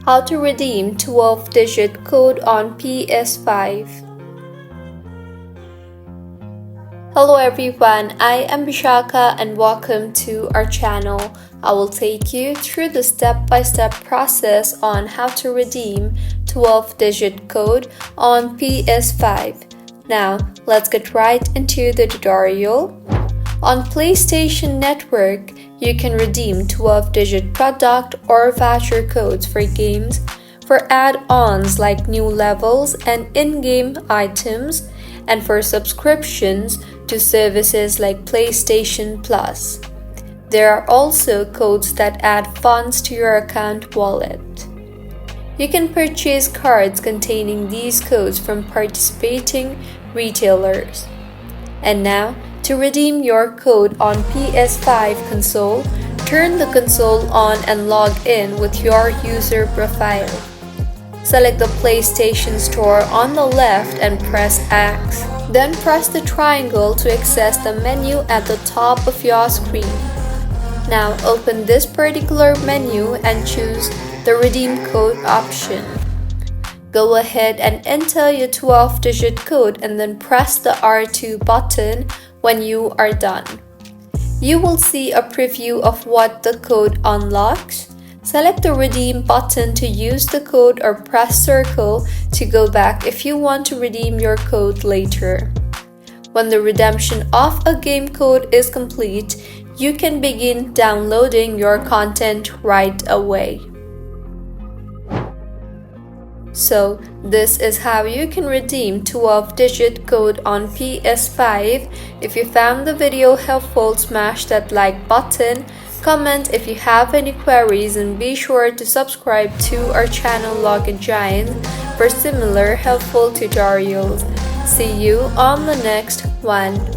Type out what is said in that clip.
How to redeem 12-digit code on PS5. Hello everyone, I am Vishaka and welcome to our channel. I will take you through the step-by-step process on how to redeem 12-digit code on PS5. Now, let's get right into the tutorial. On PlayStation Network, you can redeem 12-digit product or voucher codes for games, for add-ons like new levels and in-game items, and for subscriptions to services like PlayStation Plus. There are also codes that add funds to your account wallet. You can purchase cards containing these codes from participating retailers. And now, to redeem your code on PS5 console, turn the console on and log in with your user profile. Select the PlayStation Store on the left and press X. Then press the triangle to access the menu at the top of your screen. Now open this particular menu and choose the Redeem Code option. Go ahead and enter your 12-digit code and then press the R2 button when you are done. You will see a preview of what the code unlocks. Select the Redeem button to use the code or press circle to go back if you want to redeem your code later. When the redemption of a game code is complete, you can begin downloading your content right away. So, this is how you can redeem 12-digit code on PS5. If you found the video helpful, smash that like button, comment if you have any queries, and be sure to subscribe to our channel Login Giant for similar helpful tutorials. See you on the next one.